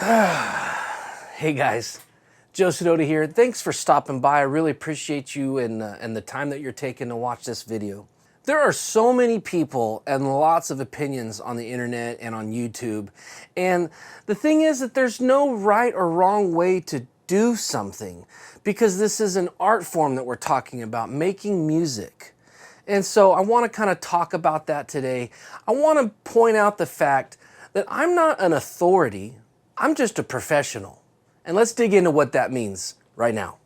Hey guys, Joe Sidoti here. Thanks for stopping by. I really appreciate you and the time that you're taking to watch this video. There are so many people and lots of opinions on the internet and on YouTube. And the thing is that there's no right or wrong way to do something, because this is an art form that we're talking about, making music. And so I want to kind of talk about that today. I want to point out the fact that I'm not an authority. I'm just a professional. And let's dig into what that means right now.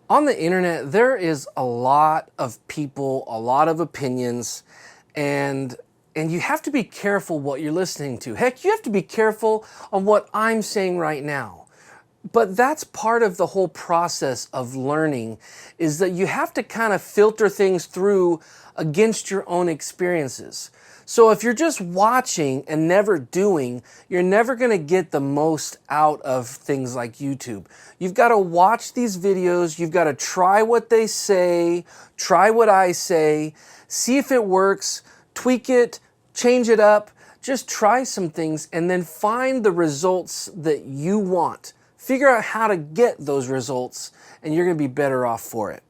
On the internet, there is a lot of people, a lot of opinions, and you have to be careful what you're listening to. Heck, you have to be careful on what I'm saying right now. But that's part of the whole process of learning, is that you have to kind of filter things through against your own experiences. So if you're just watching and never doing, you're never going to get the most out of things like YouTube. You've got to watch these videos, you've got to try what they say, try what I say, see if it works, tweak it, change it up, just try some things and then find the results that you want. Figure out how to get those results and you're going to be better off for it.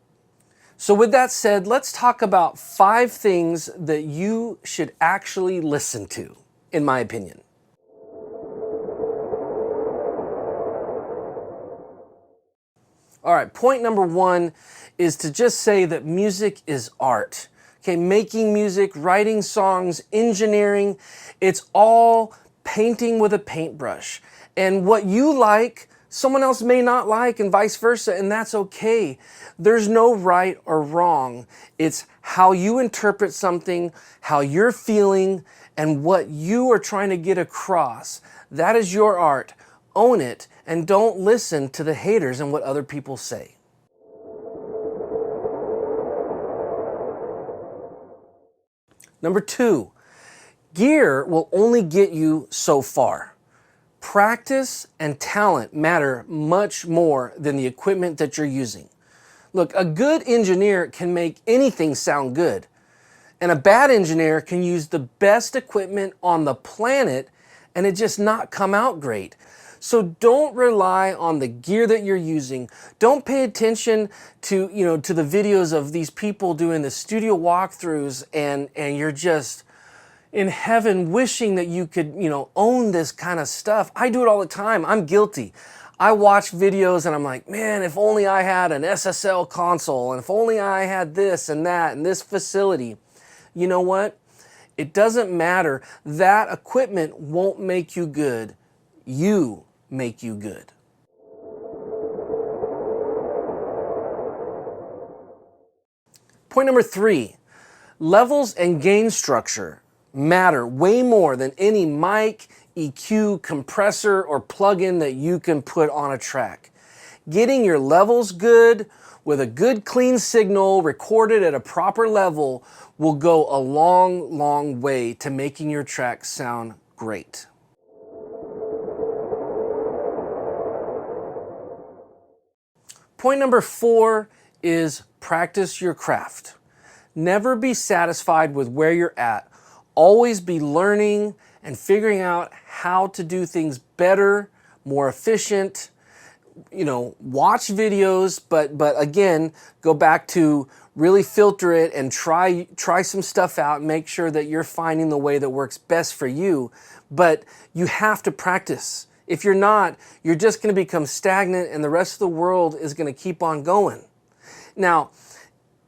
So with that said, let's talk about 5 things that you should actually listen to, in my opinion. All right, point number 1 is to just say that music is art. Okay, making music, writing songs, engineering, it's all painting with a paintbrush. And what you like, someone else may not like, and vice versa, and that's okay. There's no right or wrong. It's how you interpret something, how you're feeling, and what you are trying to get across. That is your art. Own it, and don't listen to the haters and what other people say. Number 2, gear will only get you so far. Practice and talent matter much more than the equipment that you're using. Look, a good engineer can make anything sound good, and a bad engineer can use the best equipment on the planet and it just not come out great. So don't rely on the gear that you're using. Don't pay attention to, to the videos of these people doing the studio walkthroughs and you're just in heaven wishing that you could, own this kind of stuff. I do it all the time. I'm guilty. I watch videos and I'm like, man, if only I had an SSL console, and if only I had this and that and this facility. You know what? It doesn't matter. That equipment won't make you good. You make you good. Point number 3, levels and gain structure matter way more than any mic, EQ, compressor, or plugin that you can put on a track. Getting your levels good with a good clean signal recorded at a proper level will go a long, long way to making your track sound great. Point number 4 is practice your craft. Never be satisfied with where you're at. Always be learning and figuring out how to do things better, more efficient. Watch videos, but again, go back to really filter it and try some stuff out and make sure that you're finding the way that works best for you. But you have to practice. If you're not, you're just going to become stagnant and the rest of the world is going to keep on going. Now,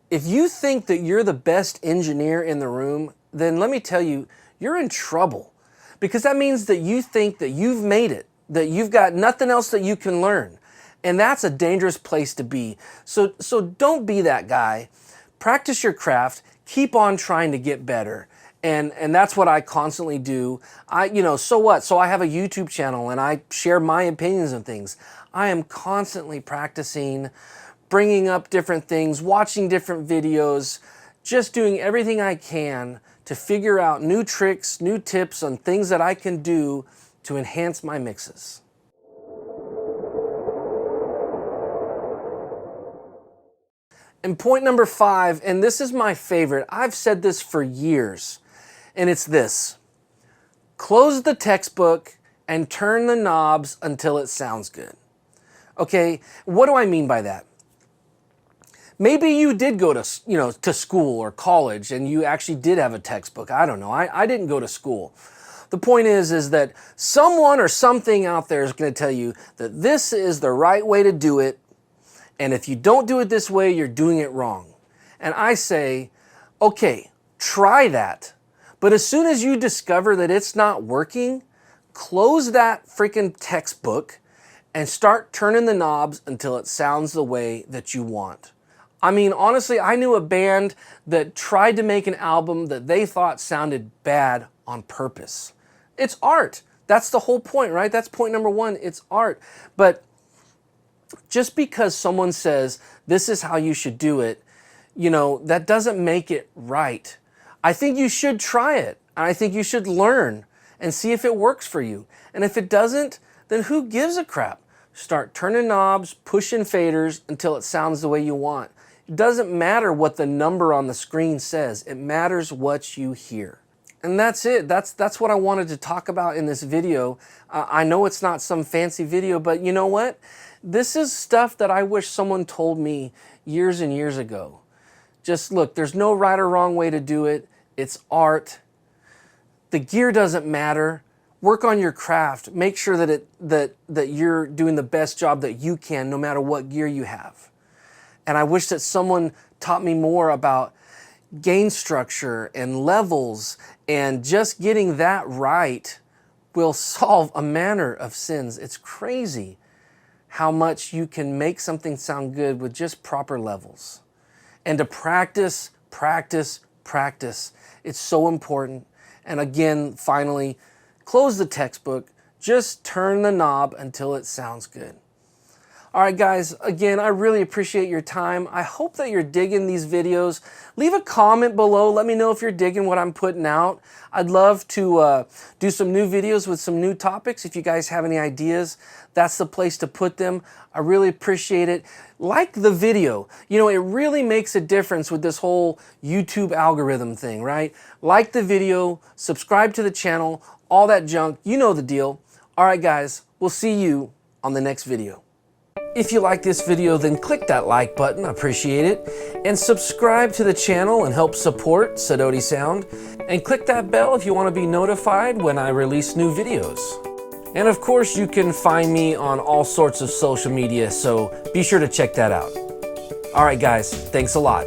if you think that you're the best engineer in the room, then let me tell you, you're in trouble. Because that means that you think that you've made it, that you've got nothing else that you can learn. And that's a dangerous place to be. So don't be that guy. Practice your craft, keep on trying to get better. And that's what I constantly do. So what? So I have a YouTube channel and I share my opinions on things. I am constantly practicing, bringing up different things, watching different videos, just doing everything I can to figure out new tricks, new tips on things that I can do to enhance my mixes. And point number 5, and this is my favorite, I've said this for years, and it's this. Close the textbook and turn the knobs until it sounds good. Okay, what do I mean by that? Maybe you did go to, to school or college and you actually did have a textbook. I don't know. I didn't go to school. The point is that someone or something out there is going to tell you that this is the right way to do it. And if you don't do it this way, you're doing it wrong. And I say, okay, try that. But as soon as you discover that it's not working, close that freaking textbook and start turning the knobs until it sounds the way that you want. I mean, honestly, I knew a band that tried to make an album that they thought sounded bad on purpose. It's art. That's the whole point, right? That's point number 1. It's art. But just because someone says this is how you should do it, that doesn't make it right. I think you should try it. I think you should learn and see if it works for you. And if it doesn't, then who gives a crap? Start turning knobs, pushing faders until it sounds the way you want. It doesn't matter what the number on the screen says. It matters what you hear. And that's it. That's what I wanted to talk about in this video. I know it's not some fancy video, but you know what? This is stuff that I wish someone told me years and years ago. Just look, there's no right or wrong way to do it. It's art. The gear doesn't matter. Work on your craft. Make sure that you're doing the best job that you can, no matter what gear you have. And I wish that someone taught me more about gain structure and levels, and just getting that right will solve a manner of sins. It's crazy how much you can make something sound good with just proper levels. And to practice, practice, practice. It's so important. And again, finally, close the textbook. Just turn the knob until it sounds good. All right, guys, again, I really appreciate your time. I hope that you're digging these videos. Leave a comment below. Let me know if you're digging what I'm putting out. I'd love to do some new videos with some new topics. If you guys have any ideas, that's the place to put them. I really appreciate it. Like the video. It really makes a difference with this whole YouTube algorithm thing, right? Like the video, subscribe to the channel, all that junk. You know the deal. All right, guys, we'll see you on the next video. If you like this video, then click that like button, I appreciate it, and subscribe to the channel and help support Sidoti Sound, and click that bell if you want to be notified when I release new videos. And of course, you can find me on all sorts of social media, so be sure to check that out. All right, guys, thanks a lot.